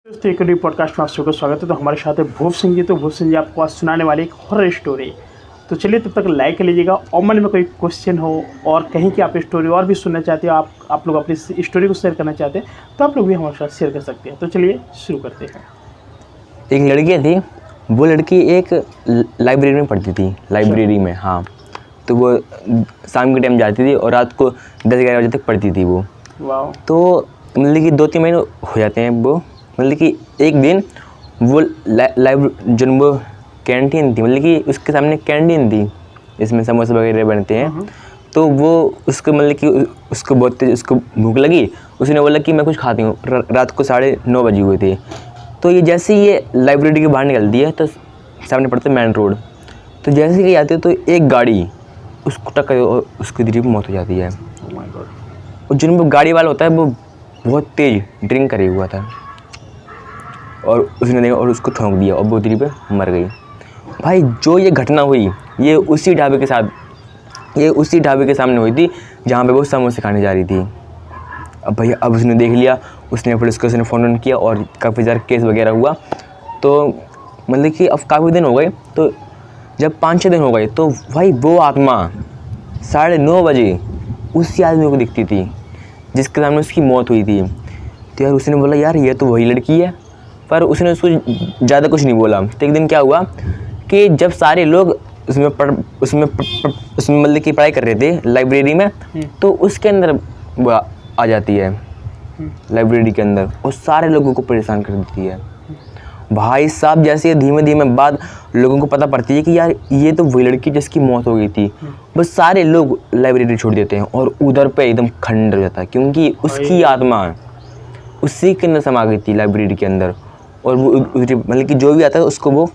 दोस्तों एक नई पॉडकास्ट में आप सबका स्वागत है। तो हमारे साथ है भूप सिंह जी। तो भूप सिंह जी आपको आज सुनाने वाली एक हॉरर स्टोरी। तो चलिए तब तक लाइक कर लीजिएगा और मन में कोई क्वेश्चन हो और कहीं की आप स्टोरी और भी सुनना चाहते हो, आप लोग अपनी स्टोरी को शेयर करना चाहते हैं तो आप लोग भी हमारे साथ शेयर कर सकते हैं। तो चलिए शुरू करते हैं। एक लड़की थी, वो लड़की एक लाइब्रेरी में पढ़ती थी, लाइब्रेरी में। हाँ, तो वो शाम के टाइम जाती थी और रात को 10-11 बजे तक पढ़ती थी वो। वाह। तो मतलब कि 2-3 महीने हो जाते हैं वो। मतलब कि एक दिन वो जो वो कैंटीन थी, मतलब कि उसके सामने कैंटीन थी, इसमें समोसे वगैरह बनते हैं। तो वो उसको मतलब कि उसको बहुत तेज उसको भूख लगी। उसने बोला कि मैं कुछ खाती हूँ। रात को 9:30 बजे हुए थे। तो ये जैसे ही ये लाइब्रेरी के बाहर निकलती है तो सामने पड़ता है मेन रोड। तो जैसे ही आती है तो एक गाड़ी उसको टक्कर और उसकी धीरे मौत हो जाती है। Oh my God. और जो वो गाड़ी वाला होता है वो बहुत तेज ड्रिंक करे हुआ था और उसने देखा और उसको ठोंक दिया और वो धीरे पे मर गई। भाई जो ये घटना हुई ये उसी ढाबे के सामने हुई थी जहाँ पे वो समोसे खाने जा रही थी। अब भैया अब उसने देख लिया, उसने पुलिस को उसने फ़ोन किया और काफ़ी ज़्यादा केस वगैरह हुआ। तो मतलब कि अब काफ़ी दिन हो गए। तो जब 5-6 दिन हो गए तो भाई वो आत्मा 9:30 बजे उसी आदमी को दिखती थी जिसके सामने उसकी मौत हुई थी। तो यार उसने बोला यार ये तो वही लड़की है, पर उसने उसको ज़्यादा कुछ नहीं बोला। तो एक दिन क्या हुआ कि जब सारे लोग उसमें मतलब कि पढ़ाई कर रहे थे लाइब्रेरी में, तो उसके अंदर वो आ जाती है लाइब्रेरी के अंदर और सारे लोगों को परेशान कर देती है। भाई साहब जैसे धीमे धीमे बाद लोगों को पता पड़ती है कि यार ये तो वही लड़की जिसकी मौत हो गई थी। बस सारे लोग लाइब्रेरी छोड़ देते हैं और उधर पे एकदम खंडर हो जाता है क्योंकि उसकी आत्मा उसी के अंदर समा गई थी लाइब्रेरी के अंदर। और वो मतलब कि जो भी आता है उसको वो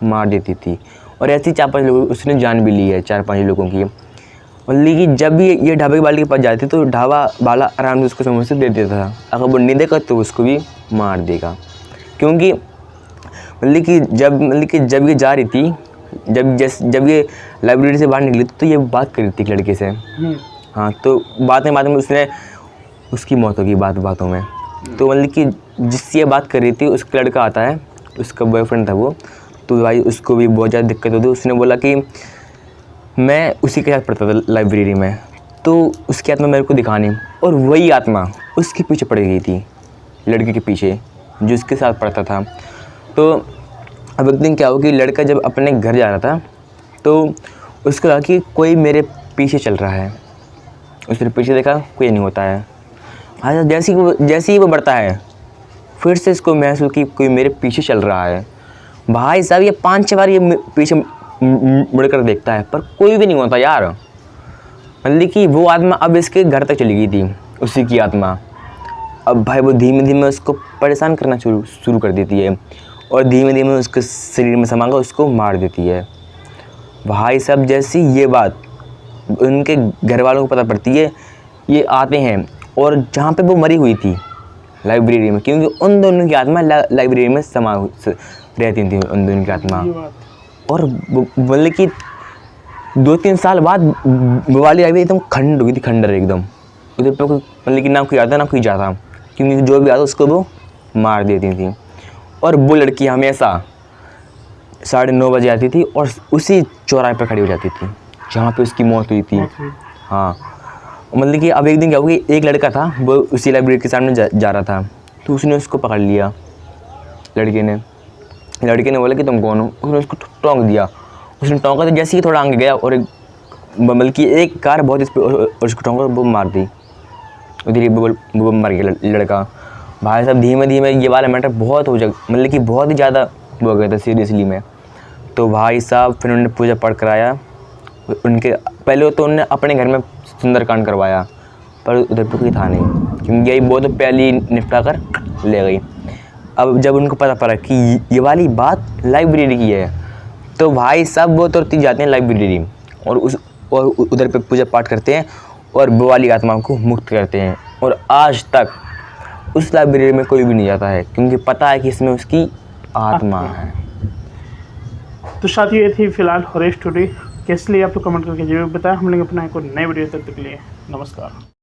मार देती थी। और ऐसे ही 4-5 लोग उसने जान भी ली है, 4-5 लोगों की। मतलब कि जब भी ये ढाबे वाले के पास जाती तो ढाबा वाला आराम से उसको समोसे दे देता था। अगर वो नहीं देगा तो उसको भी मार देगा। क्योंकि मतलब कि जब ये जा रही थी, जब ये लाइब्रेरी से बाहर निकली तो ये बात कर रही थी एक लड़के से। हाँ, तो बात में उसने उसकी मौत होगी बातों में। तो मतलब कि जिससे ये बात कर रही थी उसका लड़का आता है, उसका बॉयफ्रेंड था वो। तो भाई उसको भी बहुत ज़्यादा दिक्कत होती। उसने बोला कि मैं उसी के साथ पढ़ता था लाइब्रेरी में, तो उसकी आत्मा मेरे को दिखानी। और वही आत्मा उसके पीछे पड़ गई थी, लड़के के पीछे जो उसके साथ पढ़ता था। तो अब एक दिन क्या हुआ कि लड़का जब अपने घर जा रहा था तो उसको लगा कि कोई मेरे पीछे चल रहा है। उसने पीछे देखा, कोई नहीं होता है। हाँ, जैसे ही वो बढ़ता है फिर से इसको महसूस कि कोई मेरे पीछे चल रहा है। भाई साहब ये 5-6 बार ये पीछे मुड़कर देखता है पर कोई भी नहीं होता यार। मतलब कि वो आत्मा अब इसके घर तक चली गई थी, उसी की आत्मा। अब भाई वो धीमे धीमे उसको परेशान करना शुरू कर देती है और धीमे धीमे उसके शरीर में समाकर उसको मार देती है। भाई साहब जैसी ये बात उनके घर वालों को पता पड़ती है, ये आते हैं और जहाँ पे वो मरी हुई थी लाइब्रेरी में, क्योंकि उन दोनों की आत्मा लाइब्रेरी में समा रहती थी, उन दोनों की आत्मा। और मतलब कि 2-3 साल बाद वो वाली लाइब्रेरी एकदम खंड हो गई थी, खंडर एकदम। उधर पे मतलब कि ना कोई आता ना कोई जाता, क्योंकि जो भी आता उसको वो मार देती थी। और वो लड़की हमेशा 9:30 बजे आती थी और उसी चौराहे पर खड़ी हो जाती थी जहाँ पे उसकी मौत हुई थी। हाँ, मतलब कि अब एक दिन क्या हुआ कि एक लड़का था वो उसी लाइब्रेरी के सामने जा रहा था। तो उसने उसको पकड़ लिया, लड़के ने बोला कि तुम कौन हो। उसने उसको टोंक दिया। उसने टोंका तो जैसे ही थोड़ा आगे गया और बल्कि एक कार बहुत और उसको टोंका वो मार दी। उधर वो मर गया लड़का। भाई साहब धीमे धीमे ये वाला मैटर बहुत हो मतलब कि बहुत ही ज़्यादा हो गया था सीरियसली में। तो भाई साहब फिर उन्होंने पूजा पाठ कराया उनके। पहले तो उन्होंने अपने घर में सुंदरकांड करवाया पर उधर पर कोई था नहीं, क्योंकि यही बहुत पहले निपटा कर ले गई। अब जब उनको पता पड़ा कि ये वाली बात लाइब्रेरी की है तो भाई साहब वो तुरंत जाते हैं लाइब्रेरी और उधर पे पूजा पाठ करते हैं और वो वाली आत्मा को मुक्त करते हैं। और आज तक उस लाइब्रेरी में कोई भी नहीं जाता है क्योंकि पता है कि इसमें उसकी आत्मा है। तो साथियों ये थी फिलहाल हॉरर स्टोरी। कैसे लिए आप तो कमेंट करके जरूर बताएं। हम लोग अपना एक नए वीडियो तक के लिए नमस्कार।